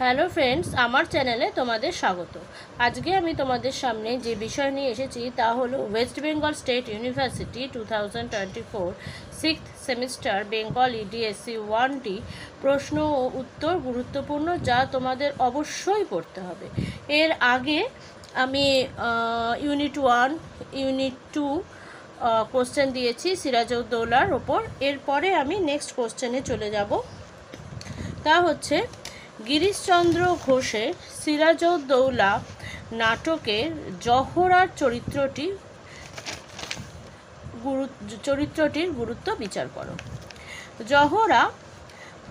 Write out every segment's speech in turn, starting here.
Hello friends, আমার চ্যানেলে তোমাদের স্বাগত। আজকে আমি তোমাদের সামনে যে বিষয় নিয়ে এসেছি তা হলো West Bengal state university 2024 sixth semester Bengali DSC 1D প্রশ্ন ও উত্তর গুরুত্বপূর্ণ, যা তোমাদের অবশ্যই পড়তে হবে। এর আগে আমি ইউনিট 1, ইউনিট 2 কোশ্চেন দিয়েছি সিরাজউদ্দৌলার ওপর। এরপরে আমি নেক্সট কোশ্চেনে চলে যাব। তা হচ্ছে গিরিশচন্দ্র ঘোষের সিরাজউদ্দৌলা নাটকের জহরার চরিত্রটির গুরুত্ব বিচার করো। জহরা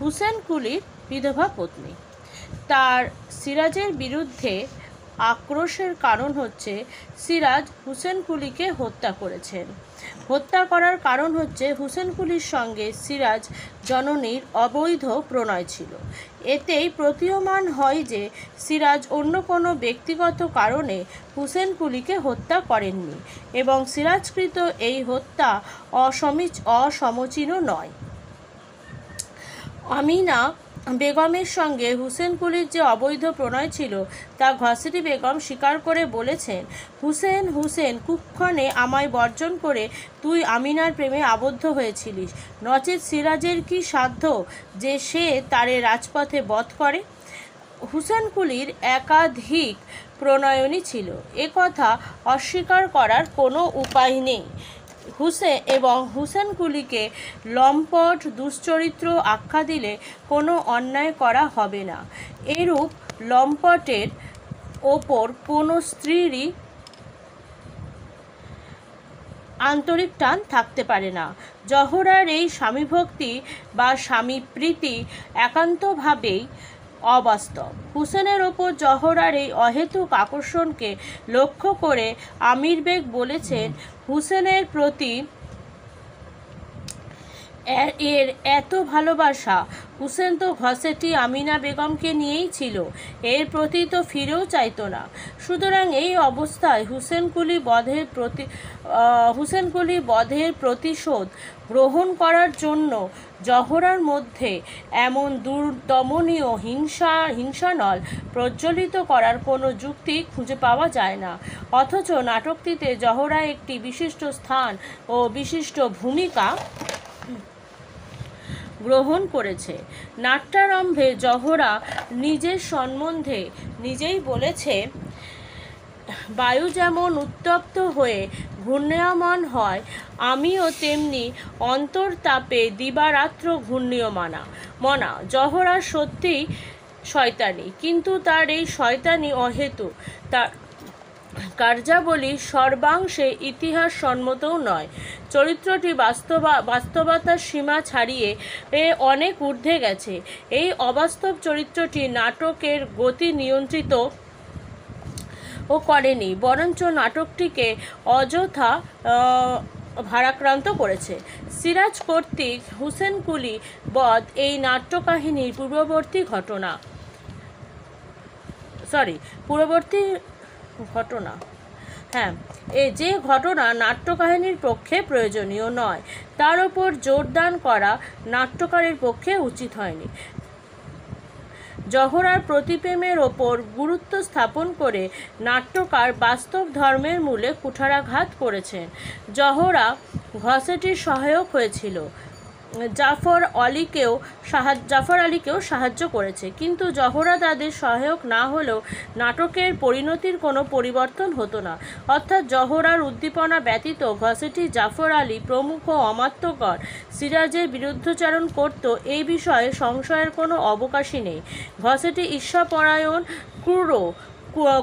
হুসেন কুলির বিধবা পত্নী। তার সিরাজের বিরুদ্ধে আক্রোশের কারণ হচ্ছে সিরাজ হুসেন কুলিকে হত্যা করেছেন। হত্যা করার কারণ হচ্ছে হুসেন কুলির সঙ্গে সিরাজ জননীর অবৈধ প্রণয় ছিল। এতেই প্রতীয়মান হয় যে সিরাজ অন্য কোনো ব্যক্তিগত কারণে হুসেন কুলিকে হত্যা করেননি এবং সিরাজকৃত এই হত্যা অসমীচীন নয়। আমিনা বেগমের সঙ্গে হুসেন কুলির যে অবৈধ প্রণয় ছিল তা ঘসেটি বেগম স্বীকার করে বলেছেন, হুসেন কুক্ষণে আমায় বর্জন করে তুই আমিনার প্রেমে আবদ্ধ হয়েছিলিস, নচেৎ সিরাজের কি সাধ্য যে সে তারে রাজপথে বধ করে। হুসেন কুলির একাধিক প্রণয়নী ছিল, এ কথা অস্বীকার করার কোনো উপায় নেই। হুসেন কুলিকে লম্পট দুশ্চরিত্র আখ্যা দিলে কোনো অন্যায় করা হবে না। এরূপ লম্পটের ওপর কোনো স্ত্রীরই আন্তরিক টান থাকতে পারে না। জহরার এই স্বামীভক্তি বা স্বামীপ্রীতি একান্তভাবেই অবাস্তব। হুসেনের ওপর জহরার এই অহেতুক আকর্ষণকে লক্ষ্য করে আমির বেগ বলেছেন, হুসেনের প্রতি এর এত ভালোবাসা, হুসেন তো ঘসেটি আমিনা বেগমকে নিয়েই ছিল, এর প্রতি তো ফিরেও চাইতো না। সুতরাং এই অবস্থায় হুসেন কুলি বধের প্রতিশোধ গ্রহণ করার জন্য জহরার মধ্যে এমন দুর্দমনীয় হিংসানল প্রজ্বলিত করার কোনো যুক্তি খুঁজে পাওয়া যায় না। অথচ নাটকটিতে জহরা একটি বিশিষ্ট স্থান ও বিশিষ্ট ভূমিকা গ্রহণ করেছে। নাট্যারম্ভে জহরা নিজের সম্বন্ধে নিজেই বলেছে, বায়ু যেমন উত্তপ্ত হয়ে ঘূর্ণায়মান হয়, আমিও তেমনি অন্তর্তাপে দিবারাত্র ঘূর্ণীয়মানা। জহরা সত্যিই শয়তানি, কিন্তু তার এই শয়তানি অহেতুক। তার কার্যাবলী সর্বাংশে ইতিহাস সম্মতও নয়। চরিত্রটি বাস্তবতার সীমা ছাড়িয়ে অনেক ঊর্ধ্বে গেছে। এই অবাস্তব চরিত্রটি নাটকের গতি নিয়ন্ত্রিত করেনি, বরঞ্চ নাটকটিকে অযথা ভারাক্রান্ত করেছে। সিরাজ কর্তৃক হুসেন কুলি বধ এই নাট্যকাহিনীর পূর্ববর্তী ঘটনা যে ঘটনা নাট্যকাহিনীর পক্ষে প্রয়োজনীয় নয়, তার ওপর জোরদান করা নাট্যকারের পক্ষে উচিত হয়নি। জহরার প্রতিপ্রেমের ওপর গুরুত্ব স্থাপন করে নাট্যকার বাস্তব ধর্মের মূলে কুঠারাঘাত করেছেন। জহরা ঘসেটির সহায়ক হয়েছিল, জাফর আলীকেও সাহায্য করেছে, কিন্তু জহরা তাদের সহায়ক না হলেও নাটকের পরিণতির কোনো পরিবর্তন হতো না। অর্থাৎ জহরার উদ্দীপনা ব্যতীত ঘসেটি, জাফর আলী প্রমুখ অমাত্যগণ সিরাজের বিরুদ্ধাচরণ করত, এই বিষয়ে সংশয়ের কোনো অবকাশই নেই। ঘসেটি ঈর্ষাপরায়ণ, ক্রূর,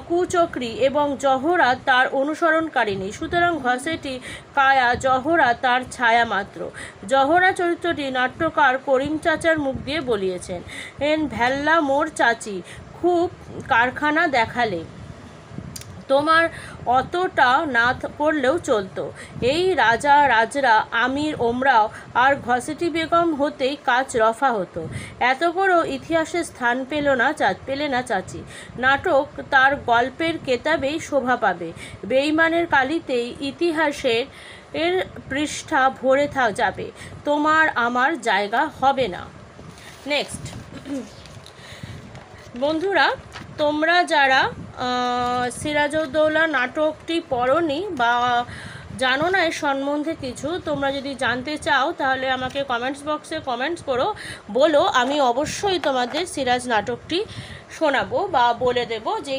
কুচক্রী এবং জহরা তার অনুসরণকারিণী। সুতরাং ঘসেটি কায়া, জহরা তার ছায়া মাত্র। জহরা চরিত্রটি নাট্যকার করিম চাচার মুখ দিয়ে বলিয়েছেন, ভ্যাল্লা মোর চাচি, খুব কারখানা দেখালে, তোমার অতটা না করলেও চলতো। এই রাজরা, আমির, ওমরাও আর ঘসেটি বেগম হতেই কাজ রফা হতো। এত করেও ইতিহাসে স্থান পেলে না চাচি। নাটক তার গল্পের কেতাবেই শোভা পাবে, বেঈমানের কালিতেই ইতিহাসের পৃষ্ঠা ভরে যাবে, তোমার আমার জায়গা হবে না। নেক্সট, বন্ধুরা, তোমরা যারা সিরাজউদ্দৌলা নাটকটি পড়োনি বা জানো না এর সম্বন্ধে কিছু, তোমরা যদি জানতে চাও তাহলে আমাকে কমেন্টস বক্সে কমেন্টস করো, বলো, আমি অবশ্যই তোমাদের সিরাজ নাটকটি শোনাবো বা বলে দেব যে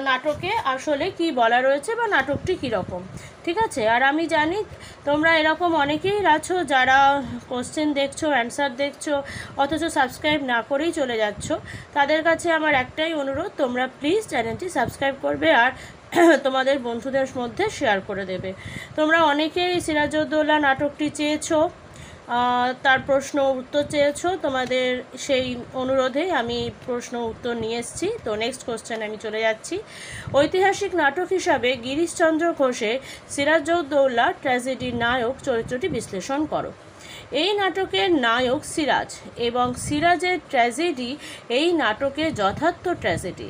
নাটকে আসলে কি বলা রয়েছে বা নাটকটি কীরকম। ঠিক আছে? আর আমি জানি তোমরা এরকম অনেকেই আছো যারা কোশ্চেন দেখছো, অ্যান্সার দেখছো, অথচ সাবস্ক্রাইব না করেই চলে যাচ্ছ। তাদের কাছে আমার একটাই অনুরোধ, তোমরা প্লিজ চ্যানেলটি সাবস্ক্রাইব করবে আর তোমাদের বন্ধুদের মধ্যে শেয়ার করে দেবে। তোমরা অনেকেই সিরাজউদ্দৌলা নাটকটি চেয়েছো, তার প্রশ্ন উত্তর চেয়েছো, তোমাদের সেই অনুরোধেই আমি প্রশ্ন উত্তর নিয়ে এসেছি। তো নেক্সট কোশ্চেন আমি চলে যাচ্ছি। ঐতিহাসিক নাটক হিসাবে গিরিশচন্দ্র ঘোষের সিরাজউদ্দৌলা ট্র্যাজেডির নায়ক চরিত্রটি বিশ্লেষণ করো। এই নাটকের নায়ক সিরাজ এবং সিরাজের ট্র্যাজেডি এই নাটকের যথার্থ ট্র্যাজেডি।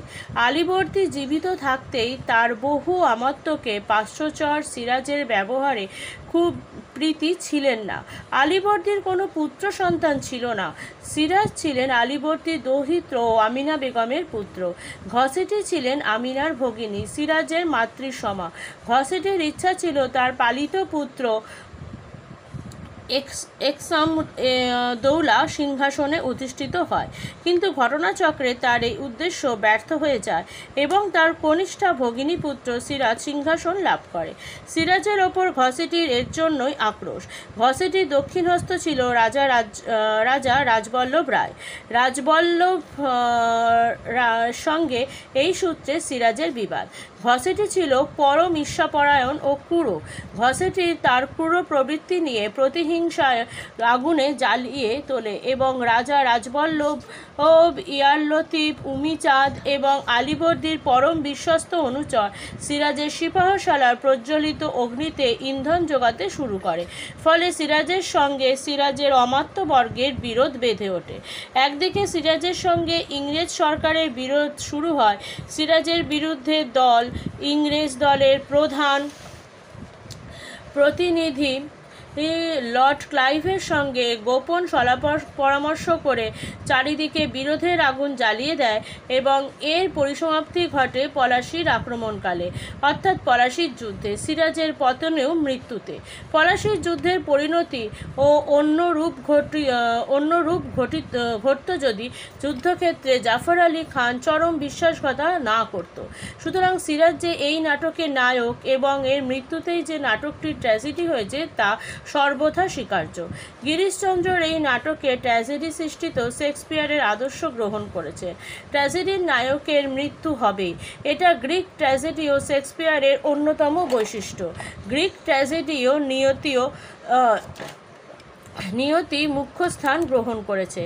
আলীবর্দী জীবিত থাকতেই তার বহু আমাত্যকে পার্শ্বচর সিরাজের ব্যবহারে খুব প্রীতি ছিলেন না। আলীবর্দীর কোনো পুত্র সন্তান ছিল না। সিরাজ ছিলেন আলীবর্দীর দৌহিত্র ও আমিনা বেগমের পুত্র। ঘসেটি ছিলেন আমিনার ভগিনী, সিরাজের মাতৃসমা। ঘসেটির ইচ্ছা ছিল তার পালিত পুত্র দৌলা সিংহাসনে অধিষ্ঠিত হয়, কিন্তু ঘটনাচক্রে তার এই উদ্দেশ্য ব্যর্থ হয়ে যায় এবং তার কনিষ্ঠা ভগিনীপুত্র সিরাজ সিংহাসন লাভ করে। সিরাজের ওপর ঘসেটির এর জন্যই আক্রোশ। ঘসেটির দক্ষিণহস্ত ছিল রাজা রাজবল্লভ রায়। রাজবল্লভ সঙ্গে এই সূত্রে সিরাজের বিবাদ। ঘসেটি ছিল পরম ঈর্ষাপরায়ণ ও ক্রূর। ঘসেটি তার ক্রূর প্রবৃত্তি নিয়ে প্রতিহিংসায় আগুনে জ্বালিয়ে তোলে এবং রাজা রাজবল্লভ, ইয়ারলতিফ, উমিচাঁদ এবং আলীবর্দীর পরম বিশ্বস্ত অনুচর সিরাজের সিপাহশালার প্রজ্বলিত অগ্নিতে ইন্ধন যোগাতে শুরু করে। ফলে সিরাজের সঙ্গে সিরাজের অমাত্যবর্গের বিরোধ বেঁধে ওঠে। একদিকে সিরাজের সঙ্গে ইংরেজ সরকারের বিরোধ শুরু হয়। সিরাজের বিরুদ্ধে দল, ইংরেজ দলের প্রধান প্রতিনিধি লর্ড ক্লাইভের সঙ্গে গোপন পরামর্শ করে চারিদিকে বিরোধের আগুন জ্বালিয়ে দেয় এবং এর পরিসমাপ্তি ঘটে পলাশীর আক্রমণকালে, অর্থাৎ পলাশীর যুদ্ধে, সিরাজের পতনেও মৃত্যুতে। পলাশীর যুদ্ধের পরিণতি ও অন্য রূপ ঘটত যদি যুদ্ধক্ষেত্রে জাফর আলী খান চরম বিশ্বাসঘাতকতা না করত। সুতরাং সিরাজ যে এই নাটকের নায়ক এবং এর মৃত্যুতেই যে নাটকটির ট্র্যাজেডি হয়েছে তা সর্বথা স্বীকার্য। গিরিশচন্দ্রর এই নাটকে ট্র্যাজেডি সৃষ্টিত শেক্সপিয়ারের আদর্শ গ্রহণ করেছে। ট্র্যাজেডির নায়কের মৃত্যু হবেই, এটা গ্রিক ট্র্যাজেডি ও শেক্সপিয়ারের অন্যতম বৈশিষ্ট্য। গ্রিক ট্র্যাজেডিও নিয়তি মুখ্য স্থান গ্রহণ করেছে।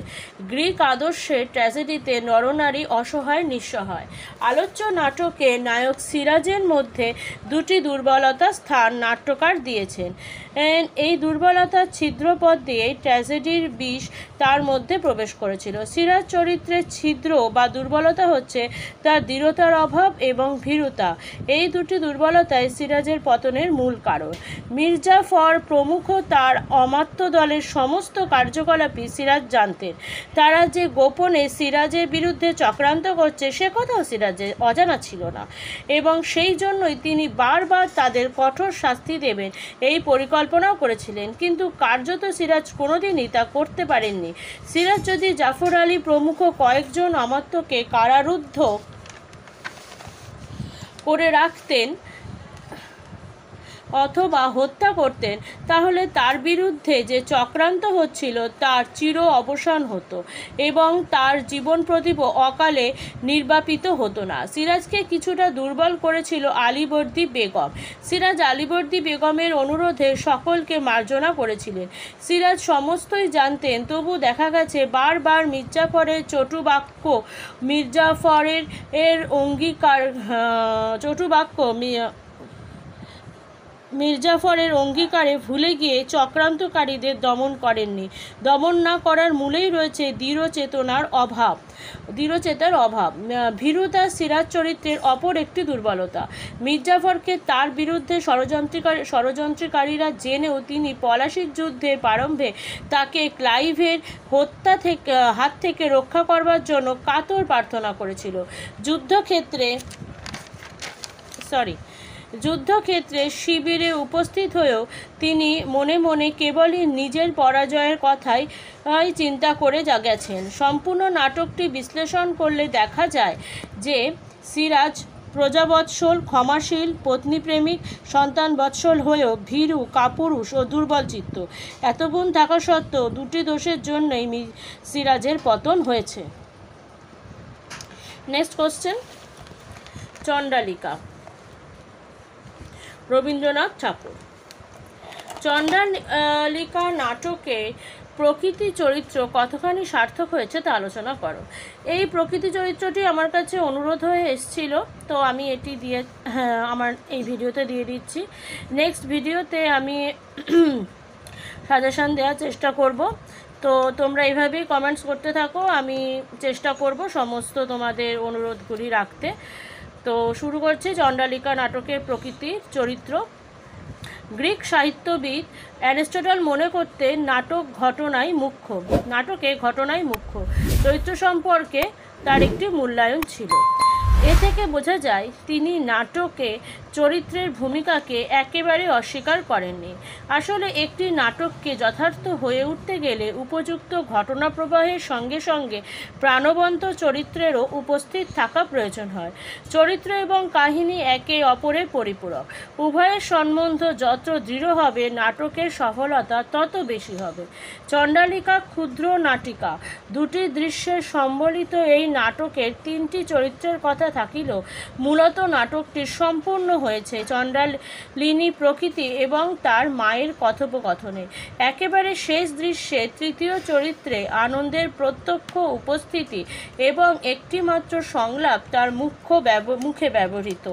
গ্রিক আদর্শের ট্র্যাজেডিতে নরনারী অসহায় নিঃসহায়। আলোচ্য নাটকে নায়ক সিরাজের মধ্যে দুটি দুর্বলতার স্থান নাট্যকার দিয়েছেন। এই দুর্বলতার ছিদ্রপথ দিয়ে ট্র্যাজেডির বিষ তার মধ্যে প্রবেশ করেছিল। সিরাজ চরিত্রের ছিদ্র বা দুর্বলতা হচ্ছে তার দৃঢ়তার অভাব এবং ভীরুতা। এই দুটি দুর্বলতাই সিরাজের পতনের মূল কারণ। মির্জাফর প্রমুখ তার অমাত্য দলের সমস্ত কার্যকলাপই সিরাজ জানতেন। তারা যে গোপনে সিরাজের বিরুদ্ধে চক্রান্ত করছে সে কথাও সিরাজের অজানা ছিল না এবং সেই জন্যই তিনি বারবার তাদের কঠোর শাস্তি দেবেন এই পরিকল্পনাও করেছিলেন, কিন্তু কার্যত সিরাজ কোনোদিনই তা করতে পারেননি। সিরাজ যদি জাফর আলী প্রমুখ কয়েকজন অমাত্যকে কারারুদ্ধ করে রাখতেন অথবা হত্যা করতেন, তাহলে তার বিরুদ্ধে যে চক্রান্ত হচ্ছিল তার চির অবসান হতো এবং তার জীবন প্রদীপ অকালে নির্বাপিত হতো না। সিরাজকে কিছুটা দুর্বল করেছিল আলীবর্দী বেগম। সিরাজ আলীবর্দী বেগমের অনুরোধে সকলকে মার্জনা করেছিলেন। সিরাজ সমস্তই জানতেন, তবু দেখা গেছে বারবার মির্জাফরের চটুবাক্য অঙ্গীকার মির্জাফরের অঙ্গীকারে ভুলে গিয়ে চক্রান্তকারীদের দমন করেননি। দমন না করার মূলেই রয়েছে দৃঢ়চেতার অভাব। ভীরুতা সিরাজ চরিত্রের অপর একটি দুর্বলতা। মির্জাফরকে তার বিরুদ্ধে ষড়যন্ত্রকারীরা জেনেও তিনি পলাশির যুদ্ধের প্রারম্ভে তাকে ক্লাইভের হাত থেকে রক্ষা করবার জন্য কাতর প্রার্থনা করেছিল। যুদ্ধক্ষেত্রে শিবিরে উপস্থিত হয়েও তিনি মনে মনে কেবলই নিজের পরাজয়ের কথাই চিন্তা করে গেছেন। সম্পূর্ণ নাটকটি বিশ্লেষণ করলে দেখা যায় যে সিরাজ প্রজাবৎসল, ক্ষমাশীল, পত্নীপ্রেমিক, সন্তানবৎসল হয়েও ভীরু, কাপুরুষ ও দুর্বলচিত্ত। এত গুণ থাকা সত্ত্বেও দুটি দোষের জন্যই সিরাজের পতন হয়েছে। নেক্সট কোশ্চেন, চণ্ডালিকা, রবীন্দ্রনাথ ঠাকুর। চণ্ডালিকা নাটকে প্রকৃতি চরিত্র কতখানি সার্থক হয়েছে তা আলোচনা করো। এই প্রকৃতি চরিত্রটি আমার কাছে অনুরোধ হয়ে এসেছিল, তো আমি এটি আমার এই ভিডিওতে দিয়ে দিচ্ছি। নেক্সট ভিডিওতে আমি সাজেশান দেওয়ার চেষ্টা করব। তো তোমরা এইভাবেই কমেন্টস করতে থাকো, আমি চেষ্টা করব সমস্ত তোমাদের অনুরোধগুলি রাখতে। তো শুরু করছি চণ্ডালিকা নাটকের প্রকৃতির চরিত্র। গ্রিক সাহিত্যবিদ অ্যারিস্টটল মনে করতেন নাটকে ঘটনাই মুখ্য, চরিত্র সম্পর্কে তার একটি মূল্যায়ন ছিল। এ থেকে বোঝা যায় তিনি নাটকে চরিত্রের ভূমিকাকে একেবারে অস্বীকার করেননি। আসলে একটি নাটককে যথার্থ হয়ে উঠতে গেলে উপযুক্ত ঘটনা প্রবাহের সঙ্গে সঙ্গে প্রাণবন্ত চরিত্রেরও উপস্থিত থাকা প্রয়োজন হয়। চরিত্র এবং কাহিনী একে অপরের পরিপূরক। উভয়ের সম্বন্ধ যত দৃঢ় হবে নাটকের সফলতা তত বেশি হবে। চণ্ডালিকা ক্ষুদ্র নাটিকা, দুটি দৃশ্যের সম্বলিত এই নাটকের তিনটি চরিত্রের কথা থাকিলেও মূলত নাটকটি সম্পূর্ণ হয়েছে চণ্ডালিনী প্রকৃতি এবং তার মায়ের কথোপকথনে। একেবারে শেষ দৃশ্যে তৃতীয় চরিত্রে আনন্দের প্রত্যক্ষ উপস্থিতি এবং একটিমাত্র সংলাপ তার মুখে ব্যবহৃত।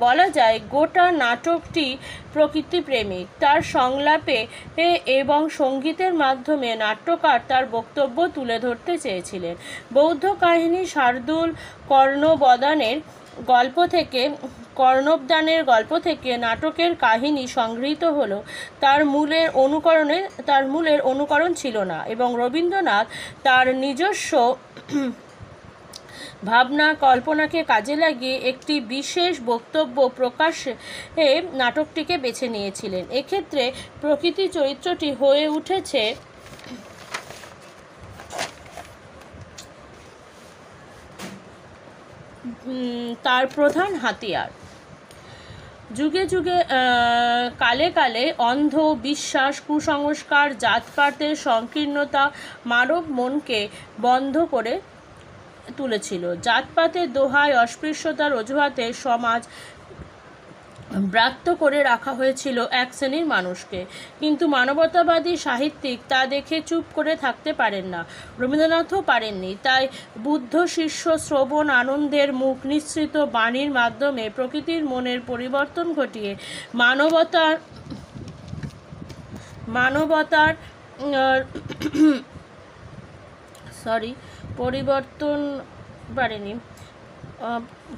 বলা যায় গোটা নাটকটি প্রকৃতিপ্রেমিক। তার সংলাপে এবং সঙ্গীতের মাধ্যমে নাট্যকার তার বক্তব্য তুলে ধরতে চেয়েছিলেন। বৌদ্ধ কাহিনী শার্দুল কর্ণবদানের গল্প থেকে নাটকের কাহিনী সংগৃহীত হলেও তার মূলের অনুকরণ ছিল না, এবং রবীন্দ্রনাথ তার নিজস্ব ভাবনা কল্পনাকে কাজে লাগিয়ে একটি বিশেষ বক্তব্য প্রকাশে নাটকটিকে বেছে নিয়েছিলেন। এক্ষেত্রে প্রকৃতি চরিত্রটি হয়ে উঠেছে তার প্রধান হাতিয়ার। যুগে যুগে কালে কালে অন্ধ বিশ্বাস, কুসংস্কার, জাতপাতের সংকীর্ণতা মানব মনকে বন্ধ করে তুলেছিল। জাতপাতের দোহায়, অস্পৃশ্যতার অজুহাতে সমাজ ব্রাত্য করে রাখা হয়েছিল এক শ্রেণীর মানুষকে, কিন্তু মানবতাবাদী সাহিত্যিক তা দেখে চুপ করে থাকতে পারেন না, রবীন্দ্রনাথও পারেননি। তাই বুদ্ধ শিষ্য শ্রবণ আনন্দের মুখ নিঃসৃত বাণীর মাধ্যমে প্রকৃতির মনের পরিবর্তন ঘটিয়ে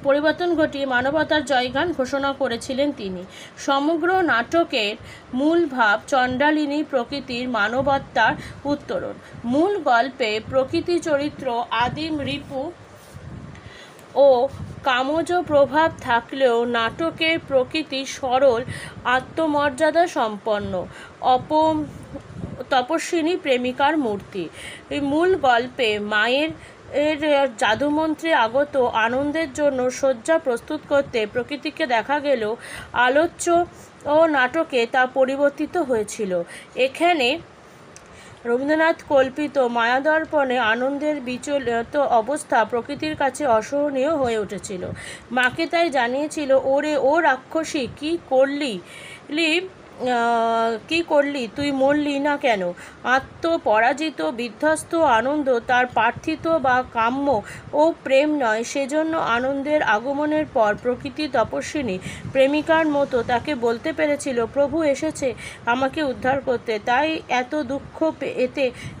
পরিবর্তন ঘটিয়ে মানবতার জয়গান ঘোষণা করেছিলেন তিনি। সমগ্র নাটকের মূল ভাব চণ্ডালিনী প্রকৃতির মানবতার উত্তরণ। মূল গল্পে প্রকৃতি চরিত্র আদিম রিপু ও কামজ প্রভাব থাকলেও নাটকের প্রকৃতি সরল, আত্মমর্যাদা সম্পন্ন, তপস্বিনী প্রেমিকার মূর্তি। এই মূল গল্পে মায়ের জাদুমন্ত্রে আগত আনন্দের জন্য শয্যা প্রস্তুত করতে প্রকৃতিকে দেখা গেলেও আলোচ্য ও নাটকে তা পরিবর্তিত হয়েছিল। এখানে রবীন্দ্রনাথ কল্পিত মায়াদর্পণে আনন্দের বিচলিত অবস্থা প্রকৃতির কাছে অসহনীয় হয়ে উঠেছিল। মাকে তাই জানিয়েছিল, ওরে ও রাক্ষসী, কি করলি? কি করলি, তুই মরলি না কেন? আত্মপরাজিত বিধ্বস্ত আনন্দ তার প্রার্থিত বা কাম্য ও প্রেম নয়। সেজন্য আনন্দের আগমনের পর প্রকৃতি তপস্বিনী প্রেমিকার মতো তাকে বলতে পেরেছিল, প্রভু এসেছে আমাকে উদ্ধার করতে, তাই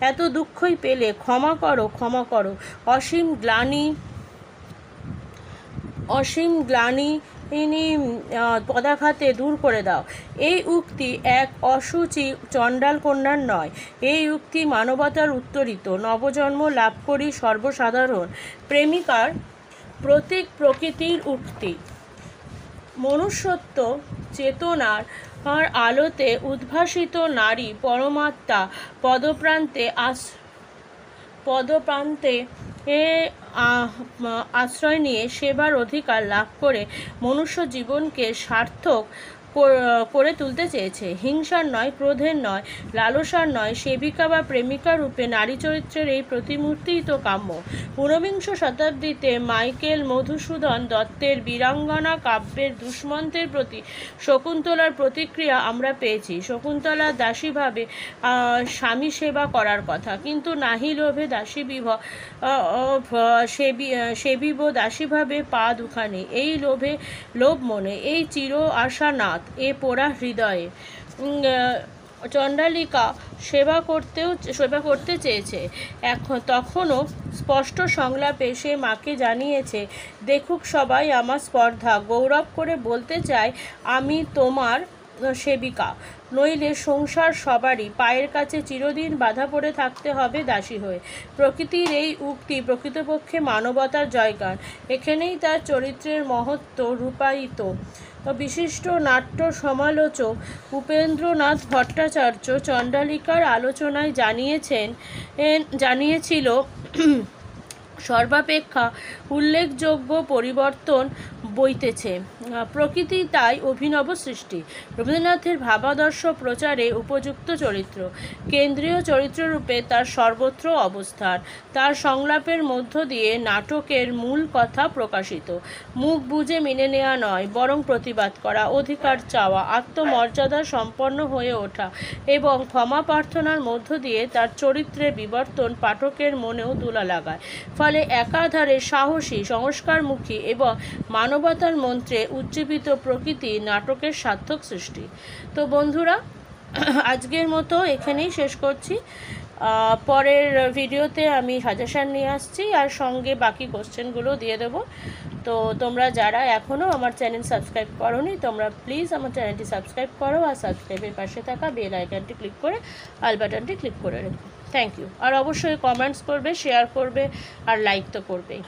এত দুঃখই পেলে, ক্ষমা করো, ক্ষমা করো, অসীম গ্লানি পদাঘাতে দূর করে দাও। এই উক্তি এক অসুচি চণ্ডাল কন্যার নয়, এই উক্তি মানবতার উত্তরিত নবজন্ম লাভ করি সর্বসাধারণ প্রেমিকার প্রতীক প্রকৃতির উক্তি। মনুষ্যত্ব চেতনার আলোতে উদ্ভাসিত নারী পরমাত্মা পদপ্রান্তে আশ্রয় নিয়ে সেবার অধিকার লাভ করে মনুষ্য জীবনকে সার্থক করে তুলতে চেয়েছে। হিংসার নয়, ক্রোধের নয়, লালসার নয়, সেবিকা বা প্রেমিকা রূপে নারী চরিত্রের এই প্রতিমূর্তিই তো কাম্য। ঊনবিংশ শতাব্দীতে মাইকেল মধুসূদন দত্তের বীরাঙ্গনা কাব্যের দুষ্মন্তের প্রতি শকুন্তলার প্রতিক্রিয়া আমরা পেয়েছি। শকুন্তলা দাসীভাবে স্বামী সেবা করার কথা, কিন্তু নাহি লোভে সেবিব দাসীভাবে পা দুখানি। এই লোভ মনে, এই চির আশা নাথ, এ পোড়া হৃদয়ে চণ্ডালিকা সেবা করতে চেয়েছে। তখনও স্পষ্ট সংলাপে সে মাকে জানিয়েছে, দেখুক সবাই আমার স্পর্ধা, গৌরব করে বলতে চায় আমি তোমার সেবিকা, নইলে সংসার সবারই পায়ের কাছে চিরদিন বাধা পড়ে থাকতে হবে দাসী হয়ে। প্রকৃতির এই উক্তি প্রকৃতপক্ষে মানবতার জয়গান। এখানেই তার চরিত্রের মহত্ব রূপায়িত। বিশিষ্ট নাট্য সমালোচক উপেন্দ্রনাথ ভট্টাচার্য চণ্ডালিকার আলোচনায় জানিয়েছিল সর্বাপেক্ষা উল্লেখযোগ্য পরিবর্তন বইতেছে। প্রকৃতি তাই অভিনব সৃষ্টি, রবীন্দ্রনাথের ভাবাদর্শ প্রচারে উপযুক্ত চরিত্র, কেন্দ্রীয় চরিত্ররূপে তার সর্বত্র অবস্থান। তার সংলাপের মধ্য দিয়ে নাটকের মূল কথা প্রকাশিত। মুখ বুজে মেনে নেওয়া নয়, বরং প্রতিবাদ করা, অধিকার চাওয়া, আত্মমর্যাদা সম্পন্ন হয়ে ওঠা এবং ক্ষমা প্রার্থনার মধ্য দিয়ে তার চরিত্রের বিবর্তন পাঠকের মনেও তুলা লাগায়। ফলে একাধারে সাহসী, সংস্কারমুখী এবং মানবতার মন্ত্রে উজ্জীবিত প্রকৃতি নাটকের সার্থক সৃষ্টি। তো বন্ধুরা, আজকের মতো এখানেই শেষ করছি। পরের ভিডিওতে আমি সাজেশান নিয়ে আসছি, আর সঙ্গে বাকি কোশ্চেনগুলো দিয়ে দেবো। তো তোমরা যারা এখনও আমার চ্যানেল সাবস্ক্রাইব করোনি, তোমরা প্লিজ আমার চ্যানেলটি সাবস্ক্রাইব করো, আর সাবস্ক্রাইবের পাশে থাকা বেল আইকনটি ক্লিক করে অল বাটনটি ক্লিক করে রেখো। Thank you. আর অবশ্যই কমেন্টস করবে, শেয়ার করবে, আর লাইক তো করবেই।